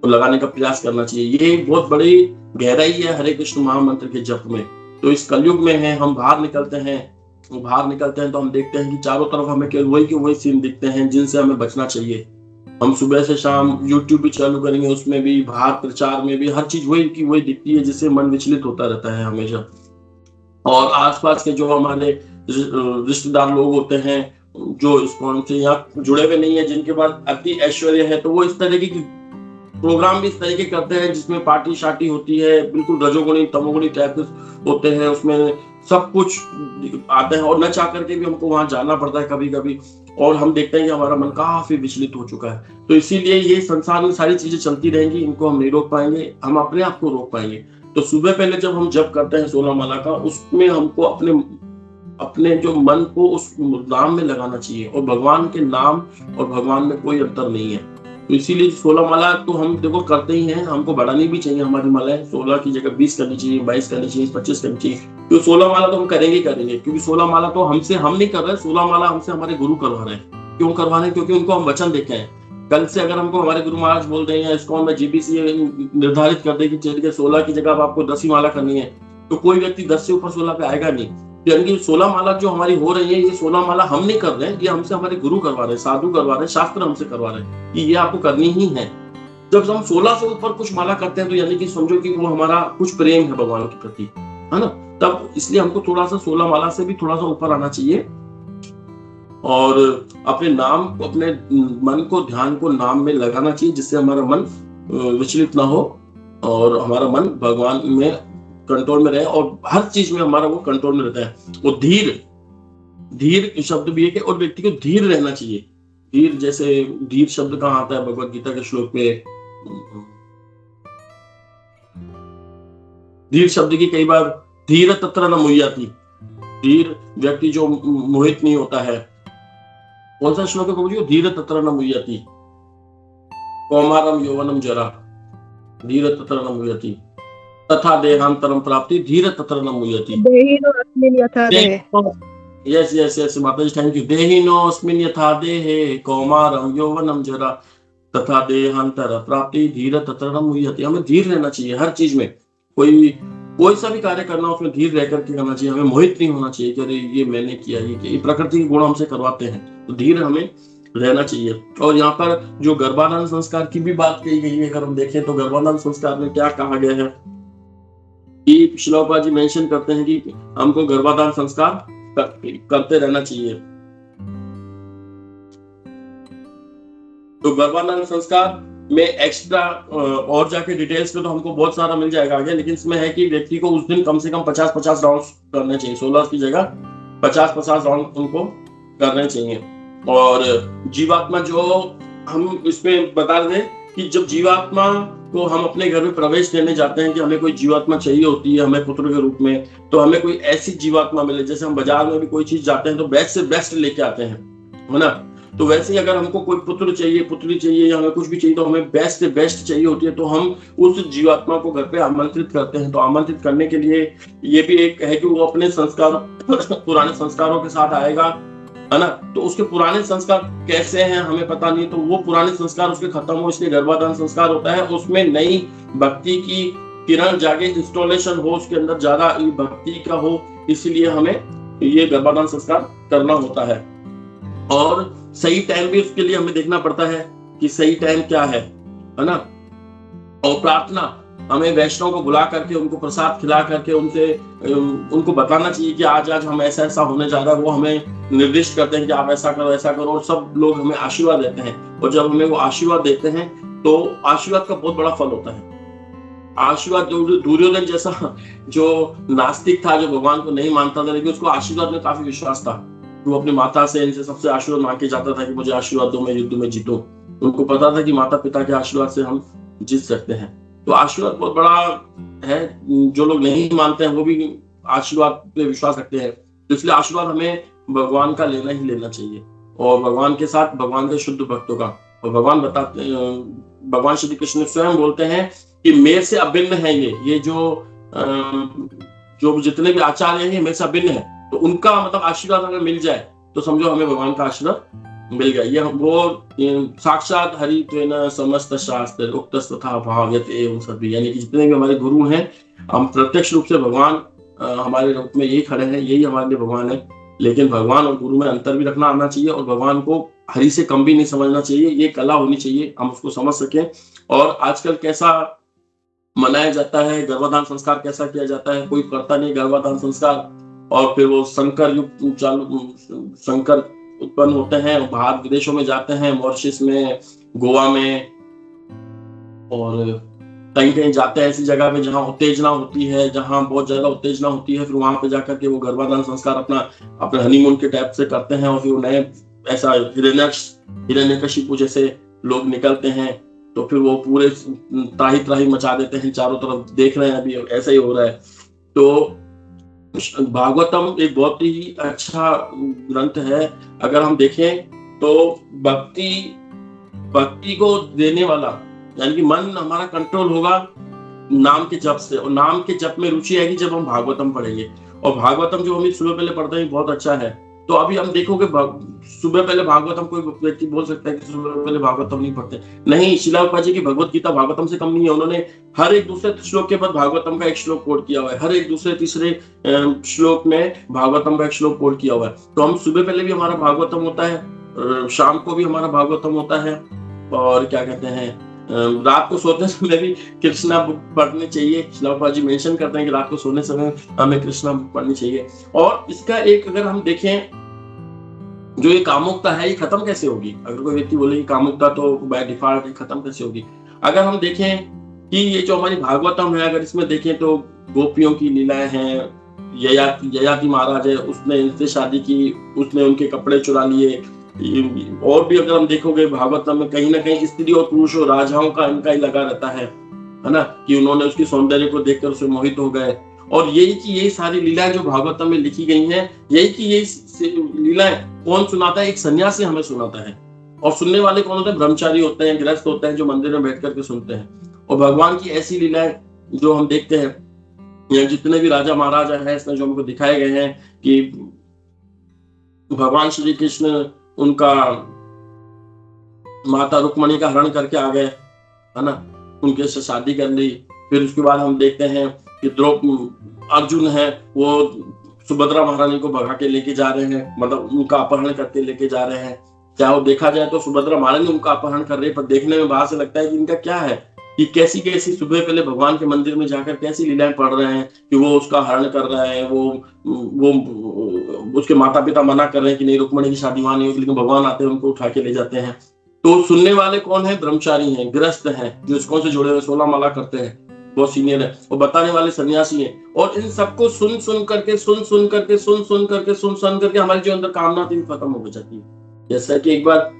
तो लगाने का प्रयास करना चाहिए। ये बहुत बड़ी गहराई है हरे कृष्ण महामंत्र के जप में। तो इस कलयुग में है, हम बाहर निकलते हैं तो हम देखते हैं कि चारों तरफ हमें केवल वही सीन दिखते हैं जिनसे हमें बचना चाहिए। हम सुबह से शाम YouTube भी चालू करेंगे, उसमें भी बाहर प्रचार में भी हर चीज वही की वही दिखती है, जिससे मन विचलित होता रहता है हमेशा। और आसपास के जो हमारे रिश्तेदार लोग होते हैं जो इस्कॉन से यहाँ जुड़े हुए नहीं है, जिनके पास अति ऐश्वर्य है, तो वो इस तरह की प्रोग्राम भी इस तरह के करते हैं जिसमें पार्टी शार्टी होती है, बिल्कुल रजोगुणी तमोगुणी टाइप के होते हैं, उसमें सब कुछ आते हैं और न चाह करके भी हमको वहां जाना पड़ता है कभी कभी, और हम देखते हैं कि हमारा मन काफी विचलित हो चुका है। तो इसीलिए ये संसार में सारी चीजें चलती रहेंगी, इनको हम नहीं रोक पाएंगे, हम अपने आप को रोक पाएंगे। तो सुबह पहले जब हम जप करते हैं 16 माला का, उसमें हमको अपने जो मन को उस नाम में लगाना चाहिए, और भगवान के नाम और भगवान में कोई अंतर नहीं है। तो इसीलिए 16 माला तो हम देखो करते ही हैं, हमको बढ़ानी भी चाहिए हमारी मालाएं, 16 की जगह 20 करनी चाहिए, 22 करनी चाहिए, 25 करनी चाहिए। तो 16 माला तो हम करेंगे ही करेंगे, क्योंकि 16 माला तो हमसे हम नहीं कर रहे, 16 माला हमसे हमारे गुरु करवा रहे हैं। क्यों करवा रहे हैं? क्योंकि उनको हम वचन देखे हैं। कल से अगर हमको हमारे गुरु महाराज बोल रहे हैं, इसको में जीबीसी निर्धारित कर दे कि चलिए 16 की जगह आपको 10 ही माला करनी है, तो कोई व्यक्ति 10 से ऊपर 16 पे आएगा नहीं। यानी कि 16 माला जो हमारी हो रही है, ये 16 माला हम नहीं कर रहे हैं, ये हमसे हमारे गुरु करवा रहे हैं, साधु करवा रहे हैं, शास्त्र हमसे करवा रहे हैं कि ये आपको करनी ही है। जब हम 16 से ऊपर कुछ माला करते हैं तो यानी कि समझो कि वो हमारा कुछ प्रेम है भगवान के प्रति, है ना। तब इसलिए हमको थोड़ा सा 16 माला से भी थोड़ा सा ऊपर आना चाहिए, और अपने नाम को, अपने मन को, ध्यान को नाम में लगाना चाहिए, जिससे हमारा मन विचलित ना हो और हमारा मन भगवान में कंट्रोल में रहे, और हर चीज में हमारा वो कंट्रोल में रहता है। वो धीर शब्द भी है कि और व्यक्ति को धीर रहना चाहिए। धीर, जैसे धीर शब्द कहाँ आता है? भगवत गीता के श्लोक में धीर शब्द की कई बार धीर तत्र न मुह्यति, धीर व्यक्ति जो मोहित नहीं होता है। कौन सा श्लोक है प्रभु जी? धीर तत्र न मुह्यति कौमारम यौवनम जरा धीर तत्र न मुह्यति तथा देहांतरम प्राप्ति धीर तत्र न मुह्यति। यस यस यस माता जी, थैंक यू। देहिनोऽस्मिन् यथा देहे कौमारम यौवनम जरा तथा देहांतर प्राप्ति धीर तत्र न मुह्यति। हमें धीर रहना चाहिए हर चीज में, कोई सा भी कार्य करना उसमें धीर रह करके करना चाहिए। हमें मोहित नहीं होना चाहिए कि अरे ये मैंने किया, ये प्रकृति के गुण हमसे करवाते हैं, तो धीर हमें रहना चाहिए। और यहाँ पर जो गर्भाधान संस्कार की भी बात कही गई है, अगर हम देखें तो गर्भाधान संस्कार में क्या कहा गया है कि श्रीलौपा जी मेंशन करते हैं कि हमको गर्भाधान संस्कार करते रहना चाहिए। तो गर्भाधान संस्कार में एक्स्ट्रा और जाके डिटेल्स में तो हमको बहुत सारा मिल जाएगा आगे, लेकिन इसमें है कि व्यक्ति को उस दिन कम से कम 50-50 राउंड करने चाहिए। 16 की जगह 50-50 राउंड उनको करने चाहिए। और जीवात्मा जो हम इसमें बता दें कि जब जीवात्मा को हम अपने घर में प्रवेश देने जाते हैं कि हमें कोई जीवात्मा चाहिए होती है हमें पुत्र के रूप में, तो हमें कोई ऐसी जीवात्मा मिले, जैसे हम बाजार में भी कोई चीज जाते हैं तो बेस्ट से बेस्ट लेके आते हैं, है ना। तो वैसे ही अगर हमको कोई पुत्र चाहिए, पुत्री चाहिए, या हमें कुछ भी चाहिए तो हमें बेस्ट से बेस्ट चाहिए होती है, तो हम उस जीवात्मा को घर पे आमंत्रित करते हैं। तो आमंत्रित करने के लिए ये भी एक है कि वो अपने संस्कार पुराने संस्कारों के साथ आएगा, है ना। तो उसके पुराने संस्कार कैसे हैं हमें पता नहीं, तो वो पुराने संस्कार उसके खत्म हो, इसलिए गर्भाधान संस्कार होता है। उसमें नई भक्ति की किरण जागे, इंस्टॉलेशन हो उसके अंदर, ज्यादा भक्ति का हो, इसलिए हमें ये गर्भाधान संस्कार करना होता है। और सही टाइम भी उसके लिए हमें देखना पड़ता है कि सही टाइम क्या है ना। और प्रार्थना, हमें वैष्णव को बुला करके उनको प्रसाद खिला करके उनको बताना चाहिए कि आज हम ऐसा होने जा रहा है। वो हमें निर्दिष्ट करते हैं कि आप ऐसा करो, और सब लोग हमें आशीर्वाद देते हैं। और जब हमें वो आशीर्वाद देते हैं तो आशीर्वाद का बहुत बड़ा फल होता है। आशीर्वाद, जो दुर्योधन जैसा जो नास्तिक था, जो भगवान को नहीं मानता था, लेकिन उसको आशीर्वाद में काफी विश्वास था। वो अपनी माता से, इनसे सबसे आशीर्वाद मांग के जाता था कि मुझे आशीर्वाद दो, मैं युद्ध में जीतूं। उनको पता था कि माता पिता के आशीर्वाद से हम जीत सकते हैं। तो आशीर्वाद बहुत बड़ा है, जो लोग नहीं मानते हैं वो भी आशीर्वाद पे विश्वास रखते हैं। तो इसलिए आशीर्वाद हमें भगवान का लेना ही लेना चाहिए, और भगवान के साथ भगवान के शुद्ध भक्तों का। और भगवान श्री कृष्ण स्वयं बोलते हैं कि मेरे से अभिन्न है ये जो जितने भी आचार्य हैं मेरे से अभिन्न है। तो उनका मतलब आशीर्वाद हमें मिल जाए तो समझो हमें भगवान का आशीर्वाद मिल गया। ये वो साक्षात हरि त्वेन समस्त शास्त्र उक्तस् तथा भाव्यते एवं सद्भिः, यानी कि जितने भी हमारे गुरु हैं, हम प्रत्यक्ष रूप से भगवान हमारे रूप में यही खड़े हैं, यही हमारे लिए भगवान है। लेकिन भगवान और गुरु में अंतर भी रखना आना चाहिए, और भगवान को हरि से कम भी नहीं समझना चाहिए। ये कला होनी चाहिए, हम उसको समझ सकें। और आजकल कैसा मनाया जाता है। गर्भाधान संस्कार कैसा किया जाता है, कोई करता नहीं गर्भाधान संस्कार, और फिर वो संकर युग संकर उत्पन्न होते हैं, बाहर विदेशों में जाते हैं, मॉरिशस में, गोवा में, और कहीं कहीं जाते हैं ऐसी जगह पे जहाँ उत्तेजना होती है, जहाँ बहुत ज्यादा उत्तेजना होती है, फिर वहां पे जाकर के वो गर्भाधान संस्कार अपने हनीमून के टाइप से करते हैं, और फिर नए ऐसा हिरण्यकशिपु जैसे लोग निकलते हैं, तो फिर वो पूरे त्राही त्राही मचा देते हैं, चारों तरफ देख रहे हैं अभी ऐसा ही हो रहा है। तो भागवतम एक बहुत ही अच्छा ग्रंथ है। अगर हम देखें तो भक्ति को देने वाला, यानी कि मन हमारा कंट्रोल होगा नाम के जप से, और नाम के जप में रुचि आएगी जब हम भागवतम पढ़ेंगे। और भागवतम जो हम सुबह पहले पढ़ते हैं बहुत अच्छा है। तो अभी हम देखोगे सुबह पहले भागवतम, कोई व्यक्ति बोल सकता है कि सुबह पहले भागवतम नहीं पढ़ते, नहीं। श्रील प्रभुपाद जी की भगवत गीता भागवतम से कम नहीं है। उन्होंने हर एक दूसरे श्लोक के बाद भागवतम का एक श्लोक कोट किया हुआ है, हर एक दूसरे तीसरे श्लोक में भागवतम का एक श्लोक कोट किया हुआ है। तो हम सुबह पहले भी हमारा भागवतम होता है, शाम को भी हमारा भागवतम होता है, और क्या कहते हैं रात को सोते समय भी कृष्णा बुक पढ़नी चाहिए। श्रील प्रभुपाद जी मेंशन करते हैं कि रात को सोने समय हमें कृष्णा बुक पढ़नी चाहिए। और इसका एक अगर हम देखें, जो ये कामुकता है ये खत्म कैसे होगी? अगर कोई व्यक्ति बोले कि कामुकता तो बाय डिफॉल्ट खत्म कैसे होगी? अगर हम देखें कि ये जो हमारी भागवतम है, अगर इसमें देखें तो गोपियों की लीलाएं हैं, ययाति महाराज है, उसने इनसे शादी की, उसने उनके कपड़े चुरा लिए। और भी अगर हम देखोगे भागवतम में कहीं ना कहीं स्त्री और पुरुष और राजाओं का इनका ही लगा रहता है ना, कि उन्होंने उसकी सौंदर्य को देखकर उसे मोहित हो गए। और यही सारी लीलाएं जो भागवतम में लिखी गई हैं, यही लीलाएं कौन सुनाता है? एक सन्यासी हमें सुनाता है। और सुनने वाले कौन होते हैं? ब्रह्मचारी होते हैं, गृहस्थ होते हैं, जो मंदिर में बैठ करके सुनते हैं। और भगवान की ऐसी लीलाएं जो हम देखते हैं, या जितने भी राजा महाराजा हैं इसमें जो हमको दिखाए गए हैं कि भगवान श्री कृष्ण उनका माता रुक्मणी का हरण करके आ गए, है ना, उनके से शादी कर ली। फिर उसके बाद हम देखते हैं कि अर्जुन है, वो सुभद्रा महारानी को भगा के लेके जा रहे हैं, मतलब उनका अपहरण करके लेके जा रहे हैं। चाहे वो देखा जाए तो सुभद्रा महारानी उनका अपहरण कर रही है, पर देखने में बाहर से लगता है कि इनका क्या है, कि कैसी कैसी सुबह पहले भगवान के मंदिर में जाकर कैसी लीलाएं पढ़ रहे हैं कि वो उसका हरण कर रहे हैं, वो उसके माता पिता मना कर रहे हैं कि नहीं रुक्मणी की शादी वहां नहीं होगी, लेकिन भगवान आते हैं उनको उठा के ले जाते हैं। तो सुनने वाले कौन है? ब्रह्मचारी हैं, गृहस्थ हैं, जो इसको से जुड़े हुए 16 माला करते हैं, बहुत सीनियर है। और बताने वाले सन्यासी हैं। और इन सबको सुन करके हमारी जो अंदर कामना थी खत्म हो जाती है। जैसा कि एक बार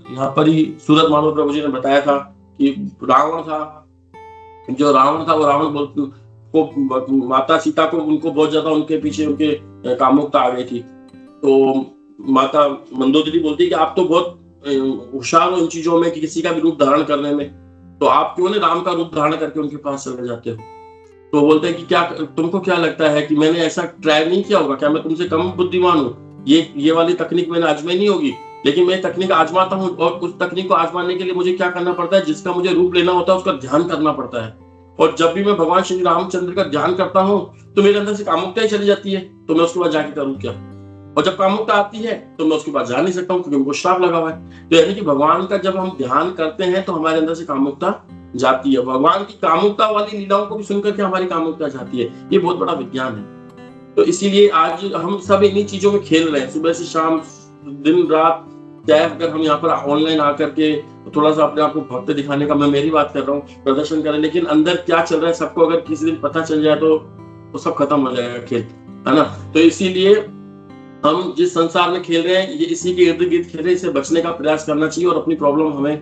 यहाँ पर ही सूरत मानव प्रभु जी ने बताया था कि रावण था, वो रावण को माता सीता को उनको बहुत ज्यादा उनके पीछे उनके कामुकता आ गई थी। तो माता मंदोदरी बोलती है कि आप तो बहुत होशियार हो इन चीजों में, कि किसी का भी रूप धारण करने में, तो आप क्यों ने राम का रूप धारण करके उनके पास चले जाते हो? तो बोलते हैं कि क्या तुमको क्या लगता है कि मैंने ऐसा ट्राई नहीं किया होगा? क्या मैं तुमसे कम बुद्धिमान हूँ? ये वाली तकनीक मैंने आजमाई नहीं होगी, लेकिन मैं तकनीक आजमाता हूँ। और उस तकनीक को आजमाने के लिए मुझे क्या करना पड़ता है? जिसका मुझे रूप लेना होता है उसका ध्यान करना पड़ता है। और जब भी मैं भगवान श्री रामचंद्र का ध्यान करता हूँ तो मेरे अंदर से कामुकता ही चली जाती है, तो मैं उसके बाद जाके करूँ क्या? और जब कामुकता आती है तो मैं उसके बाद जा नहीं सकता हूँ, क्योंकि उनको श्राप लगा हुआ है। तो यानी कि भगवान का जब हम ध्यान करते हैं तो हमारे अंदर से कामुकता जाती है। भगवान की कामुकता वाली लीलाओं को भी सुनकर के हमारी कामुकता जाती है। ये बहुत बड़ा विज्ञान है। तो इसीलिए आज हम सब इन्हीं चीजों में खेल रहे हैं, सुबह से शाम, दिन रात। चाहे अगर हम यहाँ पर ऑनलाइन आकर के थोड़ा सा अपने आप को भक्त दिखाने का, मैं मेरी बात कर रहा हूँ, प्रदर्शन करें, लेकिन अंदर क्या चल रहा है सबको अगर किसी दिन पता चल जाए तो सब खत्म हो जाएगा खेल, है ना। तो इसीलिए हम जिस संसार में खेल रहे हैं ये इसी के इर्द गिर्द खेल रहे हैं, इसे बचने का प्रयास करना चाहिए और अपनी प्रॉब्लम हमें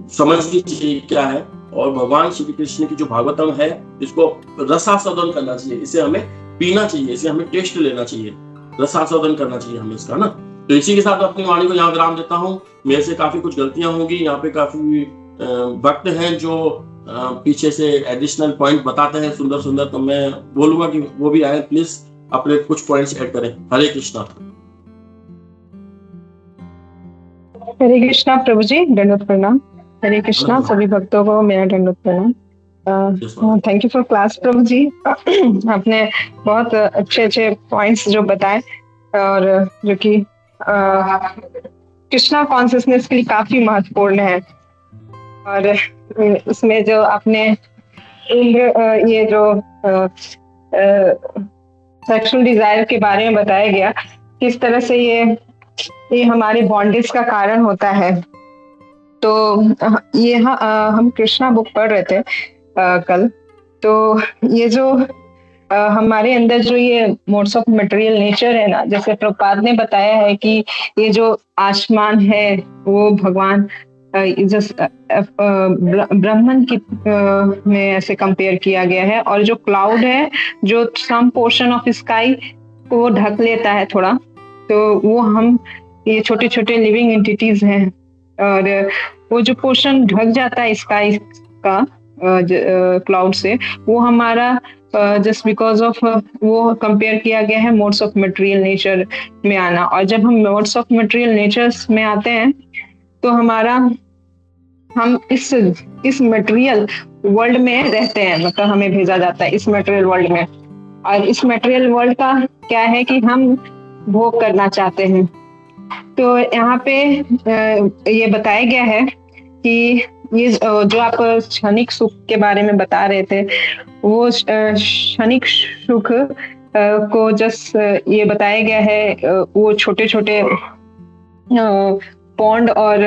समझनी चाहिए क्या है। और भगवान श्री कृष्ण की जो भागवतम है इसको रसास्वादन करना चाहिए, इसे हमें पीना चाहिए, इसे हमें टेस्ट लेना चाहिए, रसास्वादन करना चाहिए हमें इसका, ना। तो इसी के साथ अपनी वाणी को यहाँ विराम देता हूँ। मेरे से काफी कुछ गलतियां होंगी, यहाँ पे काफी भक्त हैं जो पीछे से एडिशनल पॉइंट बताते हैं सुंदर सुंदर, तो मैं बोलूंगा कि वो भी आए, प्लीज अपने कुछ पॉइंट्स ऐड करें। हरे कृष्णा। हरे कृष्णा प्रभु जी, दंडवत प्रणाम। हरे कृष्णा सभी भक्तों को मेरा दंडवत प्रणाम। थैंक यू फॉर क्लास प्रभु जी। आपने बहुत अच्छे अच्छे पॉइंट्स जो बताए और जो कि कृष्णा कॉन्शियसनेस के लिए काफी महत्वपूर्ण है। और इसमें जो आपने ये जो सेक्सुअल डिजायर के बारे में बताया गया, किस तरह से ये हमारे बॉन्डेज का कारण होता है। तो ये हम कृष्णा बुक पढ़ रहे थे कल। तो ये जो हमारे अंदर जो ये मोड्स ऑफ मटेरियल नेचर है ना, जैसे प्रभुपाद ने बताया है कि ये जो आसमान है वो भगवान ब्राह्मण की में ऐसे कंपेयर किया गया है, और जो क्लाउड है जो सम पोर्शन ऑफ स्काई को ढक लेता है थोड़ा, तो वो हम ये छोटे छोटे लिविंग एंटिटीज हैं, और वो जो पोर्शन ढक जाता है स्काई का क्लाउड से, वो हमारा जस्ट बिकॉज ऑफ वो कंपेयर किया गया है मोड्स ऑफ मटेरियल नेचर में आना। और जब हम मोड्स ऑफ मटेरियल नेचर्स में आते हैं तो हम इस मटेरियल वर्ल्ड में रहते हैं, मतलब हमें भेजा जाता है इस मटेरियल वर्ल्ड में, और इस मटेरियल वर्ल्ड का क्या है कि हम भोग करना चाहते हैं। तो यहाँ पे ये बताया गया है कि ये जो आप क्षणिक सुख के बारे में बता रहे थे, वो क्षणिक सुख को जस्ट ये बताया गया है, वो छोटे छोटे पॉन्ड और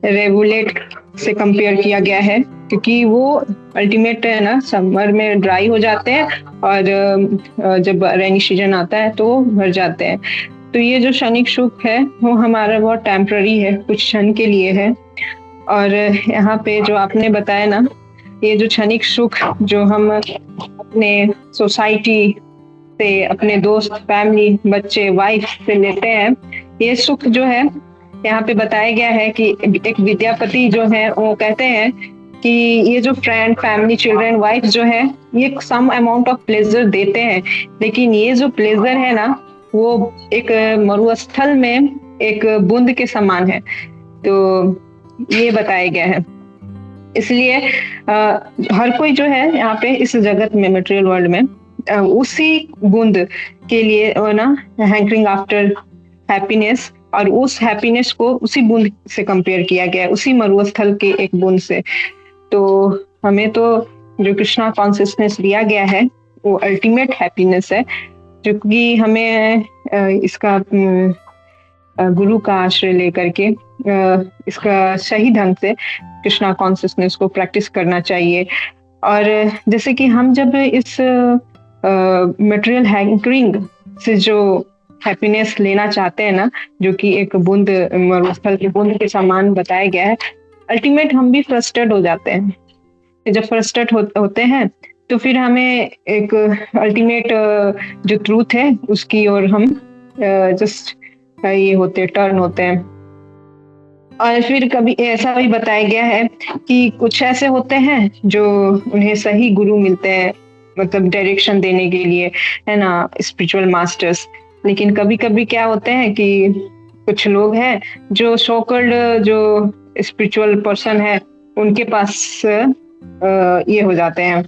रेवुलेट से कंपेयर किया गया है, क्योंकि वो अल्टीमेट है ना, समर में ड्राई हो जाते हैं और जब रेनी सीजन आता है तो भर जाते हैं। तो ये जो क्षणिक सुख है वो हमारा बहुत टेम्पररी है, कुछ क्षण के लिए है। और यहाँ पे जो आपने बताया ना, ये जो क्षणिक सुख जो हम अपने सोसाइटी से, अपने दोस्त, फैमिली, बच्चे, वाइफ से लेते हैं, ये सुख जो है यहाँ पे बताया गया है कि एक विद्यापति जो है वो कहते हैं कि ये जो फ्रेंड, फैमिली, चिल्ड्रन, वाइफ जो है ये सम अमाउंट ऑफ प्लेजर देते हैं, लेकिन ये जो प्लेजर है ना वो एक मरुस्थल में एक बूंद के समान है। तो ये बताया गया है। इसलिए हर कोई जो है यहाँ पे इस जगत में, मटेरियल वर्ल्ड में, उसी बूंद के लिए ना हैंकरिंग आफ्टर हैप्पीनेस, और उस हैप्पीनेस को उसी बूंद से कंपेयर किया गया है, उसी मरुस्थल के एक बूंद से। तो हमें तो जो कृष्णा कॉन्शियसनेस दिया गया है वो अल्टीमेट हैप्पीनेस है, जो कि हमें इसका गुरु का आश्रय लेकर के इसका सही ढंग से कृष्णा कॉन्शियसनेस को प्रैक्टिस करना चाहिए। और जैसे कि हम जब इस मटेरियल हैंकरिंग से जो हैप्पीनेस लेना चाहते हैं ना, जो कि एक बूंद, मरुस्थल के बूंद के समान बताया गया है, अल्टीमेट हम भी फ्रस्ट्रेट हो जाते हैं। जब फ्रस्ट्रेट होते हैं तो फिर हमें एक अल्टीमेट जो ट्रूथ है उसकी ओर हम जस्ट ये टर्न होते हैं। और फिर कभी ऐसा भी बताया गया है कि कुछ ऐसे होते हैं जो उन्हें सही गुरु मिलते हैं, मतलब डायरेक्शन देने के लिए, है ना, स्पिरिचुअल मास्टर्स। लेकिन कभी कभी क्या होते हैं कि कुछ लोग हैं जो सो कॉल्ड जो स्पिरिचुअल पर्सन है उनके पास ये हो जाते हैं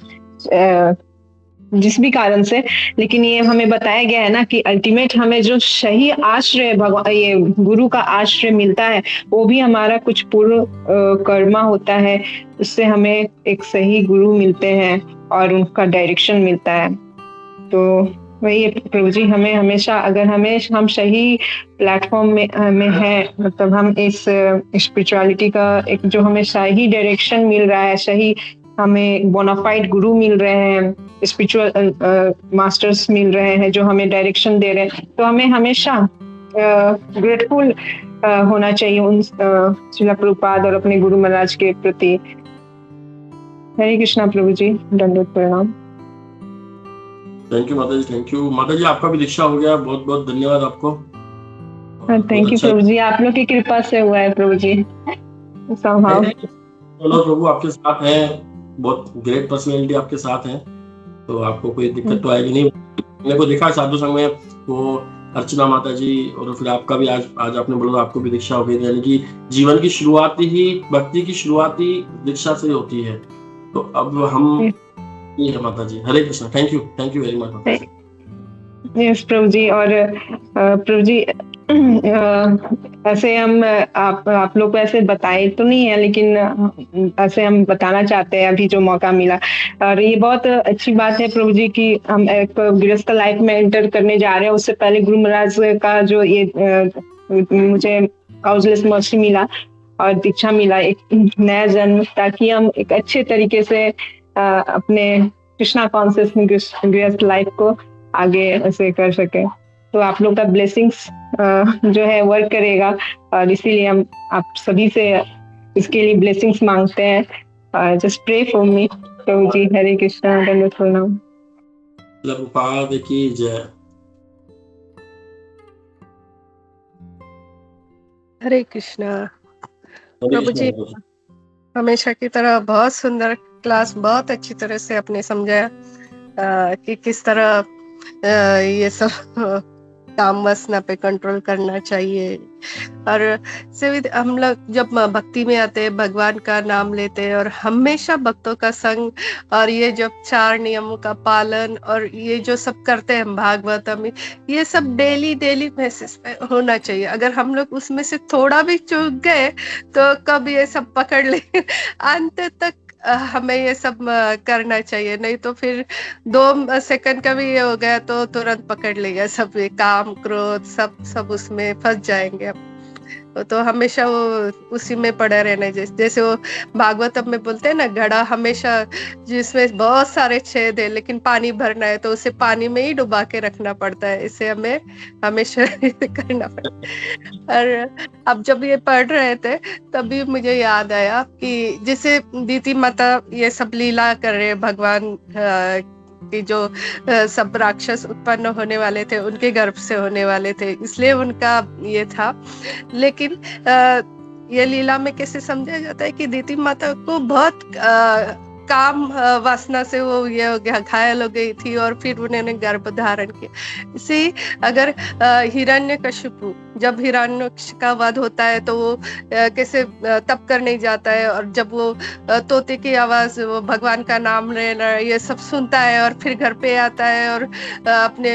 जिस भी कारण से। लेकिन ये हमें बताया गया है ना कि अल्टीमेट हमें जो सही आश्रय भगवान, ये गुरु का आश्रय मिलता है, वो भी हमारा कुछ पूर्व कर्मा होता है, उससे हमें एक सही गुरु मिलते हैं और उनका डायरेक्शन मिलता है। तो वही प्रभु जी, हमें हमेशा, अगर हम सही प्लेटफॉर्म में है, मतलब हम इस स्पिरिचुअलिटी का एक जो हमें सही डायरेक्शन मिल रहा है, सही हमें बोनाफाइड गुरु मिल रहे हैं, स्पिरिचुअल मास्टर्स मिल रहे हैं जो हमें डायरेक्शन दे रहे हैं, तो हमें हमेशा ग्रेटफुल होना चाहिए उन श्रील प्रभुपाद और अपने गुरु महाराज के प्रति। हरे कृष्णा प्रभु जी, दंडवत प्रणाम। थैंक यू माता जी, थैंक यू माता जी, आपका भी दीक्षा हो गया, बहुत बहुत धन्यवाद आपको। थैंक यू प्रभु जी, आप लोग की कृपा से हुआ है प्रभु जी। चलो प्रभु आपके साथ हैं, बहुत ग्रेट पर्सनैलिटी आपके साथ हैं, तो आपको कोई दिक्कत तो आएगी नहीं। मेरे को देखा साधु संघ में वो अर्चना माता जी, और फिर आपका भी आज आपने बोला आपको भी दीक्षा हो गई, यानी कि जीवन की शुरुआत ही, भक्ति की शुरुआत ही दीक्षा से होती है। तो अब हम ये है माता जी। Hare Krishna, thank you very much. Yes प्रभु जी। और प्रभु जी ऐसे हम आप लोग को ऐसे बताए तो नहीं है, लेकिन ऐसे हम बताना चाहते हैं अभी जो मौका मिला। और ये बहुत अच्छी बात है प्रभु जी कि हम एक गृहस्थ लाइफ में एंटर करने जा रहे हैं। उससे पहले गुरु महाराज का जो ये मुझे काउंसलेस मर्सी मिला और दीक्षा मिला, एक नया जन्म, ताकि हम एक अच्छे तरीके से अपने कृष्णा कॉन्शियस गृहस्थ लाइफ को आगे ऐसे कर सके। तो आप लोग का ब्लेसिंग्स जो है वर्क करेगा, और इसीलिए हम आप सभी से इसके लिए ब्लेसिंग्स मांगते हैं। जस्ट प्रे फॉर मी प्रभु जी। हरे कृष्णा, दंडवत प्रणाम। प्रभुपाद की जय। हरे कृष्णा। हरे प्रभु कृष्णा जी प्रभु। हमेशा की तरह बहुत सुंदर क्लास, बहुत अच्छी तरह से आपने समझाया कि किस तरह ये सब काम वासना पे कंट्रोल करना चाहिए। और हम लोग जब भक्ति में आते हैं, भगवान का नाम लेते हैं और हमेशा भक्तों का संग, और ये जब 4 नियमों का पालन और ये जो सब करते हैं भागवतम में, ये सब डेली बेसिस पे होना चाहिए। अगर हम लोग उसमें से थोड़ा भी चूक गए तो कब ये सब पकड़ ले अंत तक हमें ये सब करना चाहिए, नहीं तो फिर 2 सेकंड का भी ये हो गया तो तुरंत पकड़ लेगा सब, ये काम क्रोध सब उसमें फंस जाएंगे हम। तो हमेशा वो उसी में पड़े रहना, जैसे वो भागवतम में बोलते हैं ना, घड़ा हमेशा जिसमें बहुत सारे छेद है लेकिन पानी भरना है तो उसे पानी में ही डुबा के रखना पड़ता है। इसे हमें हमेशा करना पड़ता। और अब जब ये पढ़ रहे थे तभी मुझे याद आया कि जैसे दीति माता ये सब लीला कर रहे हैं भगवान कि जो सब राक्षस उत्पन्न होने वाले थे उनके गर्भ से होने वाले थे, इसलिए उनका ये था। लेकिन ये लीला में कैसे समझा जाता है कि दीति माता को बहुत काम वासना से वो ये हो गया, घायल हो गई थी और फिर उन्होंने गर्भ धारण किया। इसे अगर हिरण्यकशिपु, जब हिरण्यक्ष का वध होता है तो वो कैसे तप करने जाता है, और जब वो तोते की आवाज, वो भगवान का नाम लेना ये सब सुनता है और फिर घर पे आता है और अपने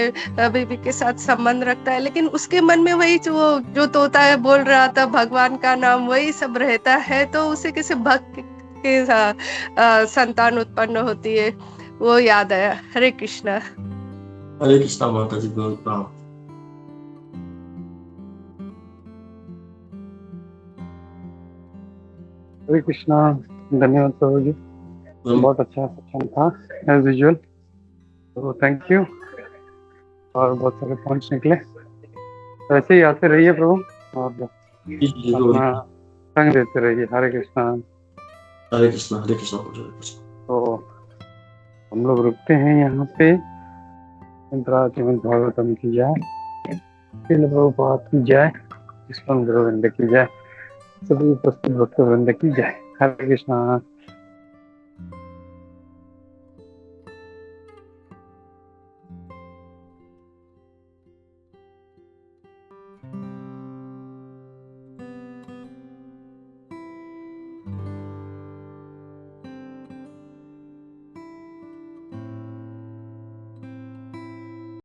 बीवी के साथ संबंध रखता है, लेकिन उसके मन में वही जो तोता है बोल रहा था भगवान का नाम, वही सब रहता है। तो उसे कैसे भक्त के संतान उत्पन्न होती है, वो याद आया। हरे कृष्णा। हरे कृष्णा माता जी, बहुत प्रणाम। हरे कृष्णा, धन्यवाद प्रभु जी, बहुत अच्छा सत्संग था एज यूजुअल, तो थैंक यू। और बहुत सारे पॉइंट्स निकले, ऐसे ही आते रहिए प्रभु और अपना संग देते रहिए। हरे कृष्णा। हरे कृष्णा हरे कृष्णा। तो हम लोग रुकते हैं यहाँ पे। श्रीमद् भागवतम की जय, श्रील प्रभुपाद की जय, विश्वम गुरु वृंद की जय, सभी उपस्थित भक्त वृंद की जय। हरे कृष्णा।